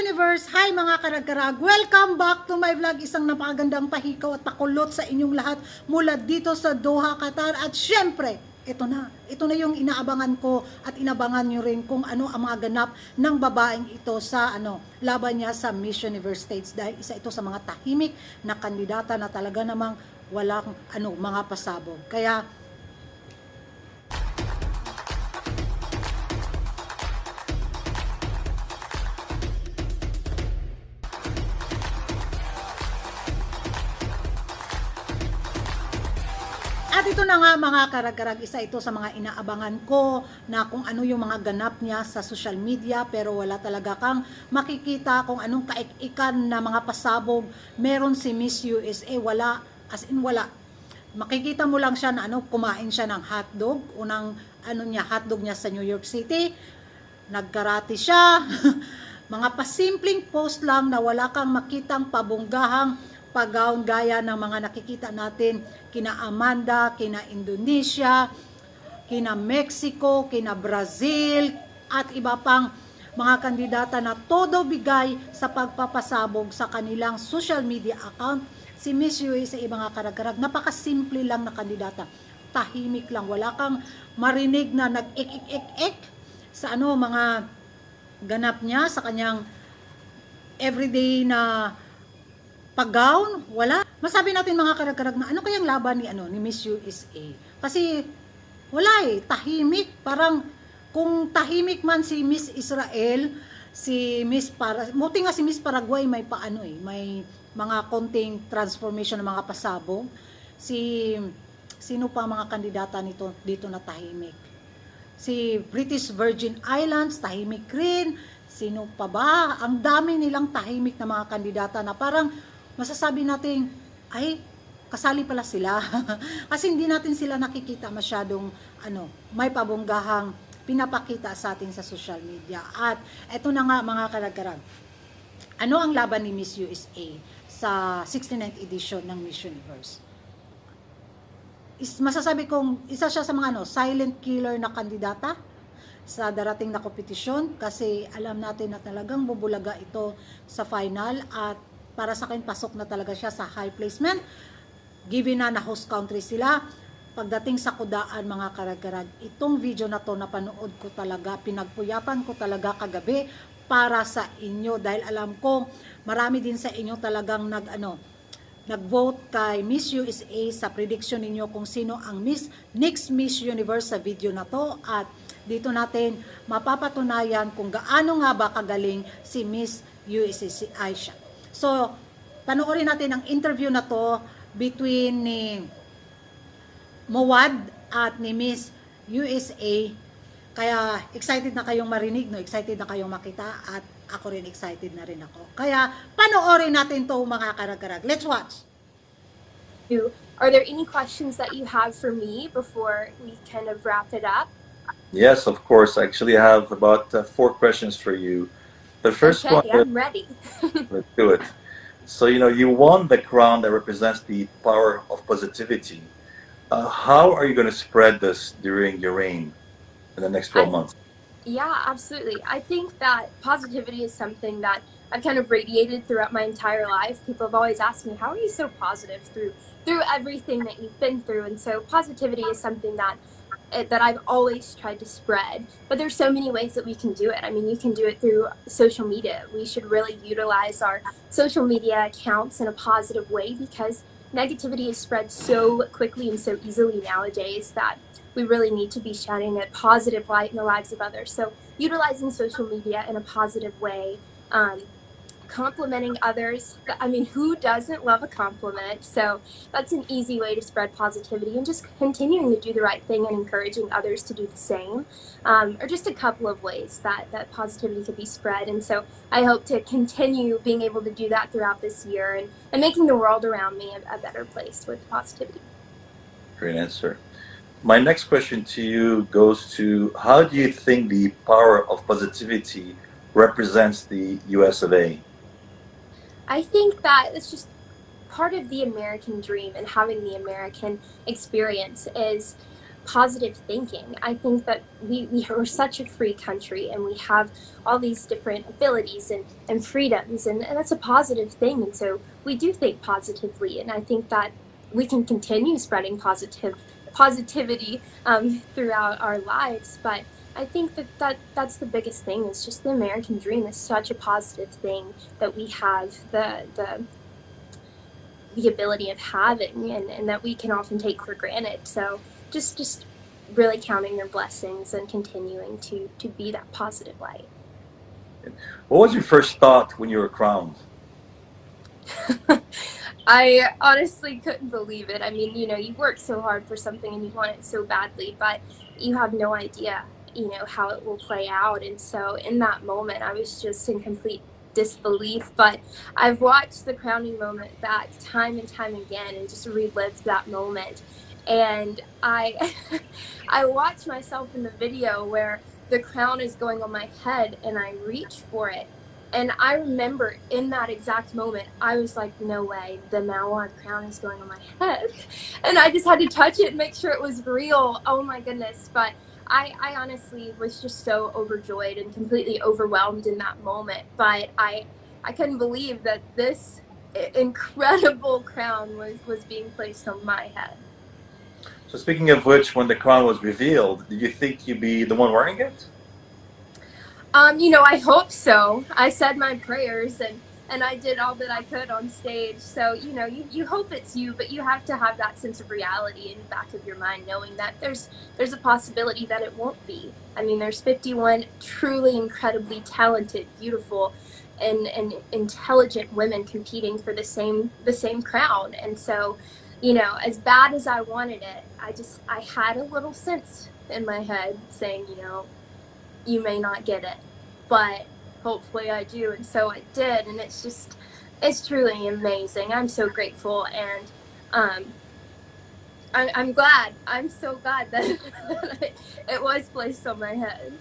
Universe! Hi mga karag-karag! Welcome back to my vlog! Isang napakagandang pahikaw at pakulot sa inyong lahat mula dito sa Doha, Qatar. At syempre, ito na yung inaabangan ko at inabangan nyo rin kung ano ang mga ganap ng babaeng ito sa laban niya sa Miss Universe States. Dahil isa ito sa mga tahimik na kandidata na talaga namang walang mga pasabog. Kaya at ito na nga mga karag-karag, isa ito sa mga inaabangan ko na kung ano yung mga ganap niya sa social media, pero wala talaga kang makikita kung anong kaikikan na mga pasabog meron si Miss USA. Wala, as in wala. Makikita mo lang siya na kumain siya ng hotdog, unang hotdog niya sa New York City, nagkarate siya, mga pasimpleng post lang na wala kang makitang pabunggahang paggaon gaya ng mga nakikita natin kina Amanda, kina Indonesia, kina Mexico, kina Brazil, at iba pang mga kandidata na todo bigay sa pagpapasabog sa kanilang social media account. Si Miss USA mga karag-karag, napakasimple lang na kandidata. Tahimik lang, wala kang marinig na nag-ik-ik-ik sa mga ganap niya sa kanyang everyday na pag-gown, wala. Masabi natin mga karag-karag na ano kayang laban ni Miss USA? Kasi wala tahimik. Parang kung tahimik man si Miss Israel, muti nga si Miss Paraguay may may mga konting transformation ng mga pasabog. Sino pa mga kandidata dito na tahimik? Si British Virgin Islands, tahimik rin. Sino pa ba? Ang dami nilang tahimik na mga kandidata na parang masasabi natin, ay, kasali pala sila. Kasi hindi natin sila nakikita masyadong, may pabunggahang pinapakita sa atin sa social media. At eto na nga mga karag-karag. Ano ang laban ni Miss USA sa 69th edition ng Miss Universe? Masasabi kong isa siya sa mga silent killer na kandidata sa darating na kompetisyon, kasi alam natin na talagang bubulaga ito sa final, at para sa akin, pasok na talaga siya sa high placement. Given na host country sila, pagdating sa kudaan mga karag-karag, itong video na to napanood ko talaga, pinagpuyapan ko talaga kagabi para sa inyo, dahil alam ko marami din sa inyo talagang nag-vote kay Miss USA sa prediction ninyo kung sino ang next Miss Universe sa video na to. At dito natin mapapatunayan kung gaano nga ba kagaling si Miss USA si Asya. So, panoorin natin ang interview na to between ni Mouawad at ni Miss USA. Kaya excited na kayong marinig, excited na kayong makita, at ako rin excited na rin ako. Kaya panoorin natin to mga karag-karag. Let's watch! Are there any questions that you have for me before we kind of wrap it up? Yes, of course. I actually have about 4 questions for you. The first one, I'm ready. let's do it. So, you won the crown that represents the power of positivity. How are you going to spread this during your reign in the next 12 months? Yeah, absolutely. I think that positivity is something that I've kind of radiated throughout my entire life. People have always asked me, how are you so positive through everything that you've been through? And so positivity is something that I've always tried to spread. But there's so many ways that we can do it. I mean, you can do it through social media. We should really utilize our social media accounts in a positive way, because negativity is spread so quickly and so easily nowadays that we really need to be shedding a positive light in the lives of others. So utilizing social media in a positive way, complimenting others. I mean, who doesn't love a compliment? So that's an easy way to spread positivity, and just continuing to do the right thing and encouraging others to do the same, are just a couple of ways that positivity could be spread. And so I hope to continue being able to do that throughout this year, and making the world around me a better place with positivity. Great answer. My next question to you goes to, how do you think the power of positivity represents the US of A? I think that it's just part of the American dream, and having the American experience is positive thinking. I think that we are such a free country, and we have all these different abilities and freedoms, and that's a positive thing. And so we do think positively, and I think that we can continue spreading positivity throughout our lives. But I think that's the biggest thing, is just the American dream is such a positive thing that we have the ability of having, and that we can often take for granted. So just really counting your blessings and continuing to be that positive light. What was your first thought when you were crowned? I honestly couldn't believe it. I mean, you work so hard for something and you want it so badly, but you have no idea, how it will play out. And so in that moment, I was just in complete disbelief. But I've watched the crowning moment back time and time again and just relived that moment. And I I watched myself in the video where the crown is going on my head and I reach for it. And I remember in that exact moment, I was like, no way, the Mouawad crown is going on my head. And I just had to touch it and make sure it was real. Oh my goodness. But I honestly was just so overjoyed and completely overwhelmed in that moment. But I couldn't believe that this incredible crown was being placed on my head. So speaking of which, when the crown was revealed, did you think you'd be the one wearing it? I hope so. I said my prayers and I did all that I could on stage. So, you hope it's you, but you have to have that sense of reality in the back of your mind, knowing that there's a possibility that it won't be. I mean, there's 51 truly incredibly talented, beautiful, and intelligent women competing for the same crown. And so, as bad as I wanted it, I had a little sense in my head saying, you may not get it, but hopefully I do. And so I did, and it's truly amazing. I'm so grateful, and I'm glad. I'm so glad that it was placed on my head.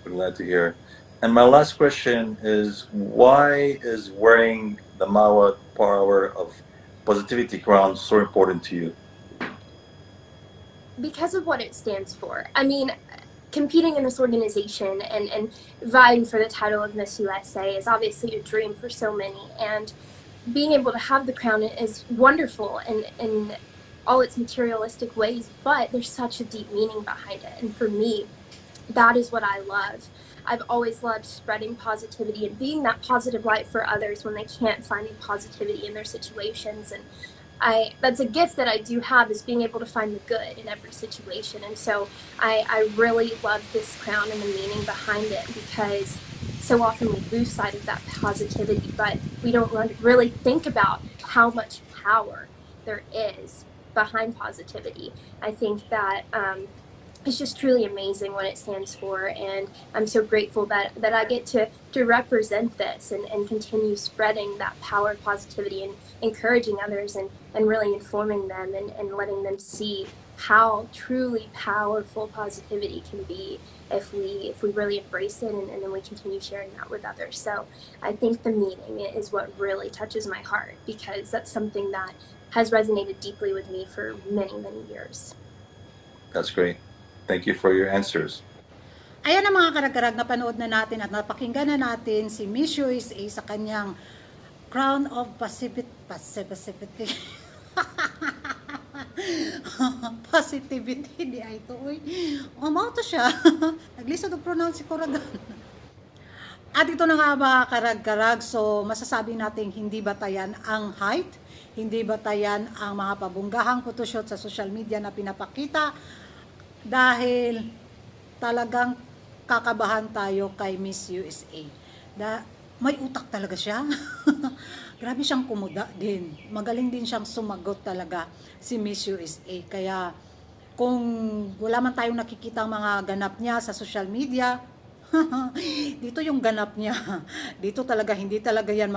We're glad to hear. And my last question is, why is wearing the Mouawad Power of Positivity crown so important to you? Because of what it stands for. I mean, competing in this organization and vying for the title of Miss USA is obviously a dream for so many, and being able to have the crown is wonderful in all its materialistic ways, but there's such a deep meaning behind it. And for me, that is what I love. I've always loved spreading positivity and being that positive light for others when they can't find any positivity in their situations. And that's a gift that I do have, is being able to find the good in every situation. And so I really love this crown and the meaning behind it, because so often we lose sight of that positivity, but we don't really think about how much power there is behind positivity. I think that it's just truly amazing what it stands for, and I'm so grateful that I get to represent this and continue spreading that power of positivity and encouraging others and really informing them and letting them see how truly powerful positivity can be if we really embrace it and then we continue sharing that with others. So I think the meaning is what really touches my heart, because that's something that has resonated deeply with me for many, many years. That's great. Thank you for your answers. Ayan ang mga karag-karag na panood na natin at napakinggan na natin si Miss USA sa kanyang Crown of Positivity. Positivity, di ay ito. Umauto siya. Naglisod og pronounce si Kuragan. At ito na nga mga karag-karag, so masasabi natin hindi batayan ang height, hindi batayan ang mga pabunggahang photoshoot sa social media na pinapakita, dahil talagang kakabahan tayo kay Miss USA. May utak talaga siya. Grabe siyang kumuda din. Magaling din siyang sumagot talaga si Miss USA. Kaya kung wala man tayong nakikita mga ganap niya sa social media, dito yung ganap niya. Dito talaga, hindi talaga yan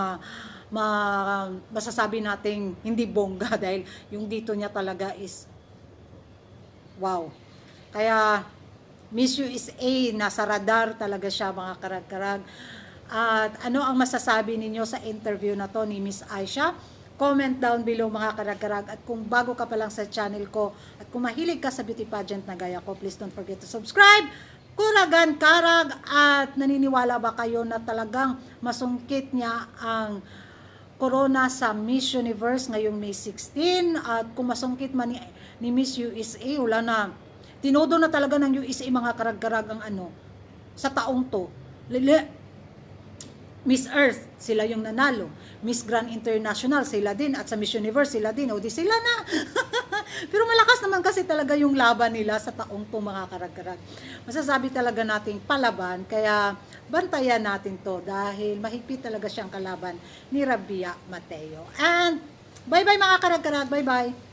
masasabi nating hindi bongga, dahil yung dito niya talaga is wow. Kaya Miss USA, nasa radar talaga siya mga karag-karag. At ano ang masasabi ninyo sa interview na to ni Miss Asya? comment down below mga karag-karag. At kung bago ka pa lang sa channel ko at kung mahilig ka sa beauty pageant na gaya ko, please don't forget to subscribe. Kuragan karag, at naniniwala ba kayo na talagang masungkit niya ang corona sa Miss Universe ngayong May 16? At kung masungkit man ni Miss USA, wala na. Tinodo na talaga ng USA mga karag-karag ang sa taong to. Miss Earth, sila yung nanalo. Miss Grand International, sila din. At sa Miss Universe, sila din. O di sila na. Pero malakas naman kasi talaga yung laban nila sa taong to mga karag-karag. Masasabi talaga nating palaban. Kaya bantayan natin to dahil mahigpit talaga siyang kalaban ni Rabiya Mateo. And bye-bye mga karag-karag. Bye-bye.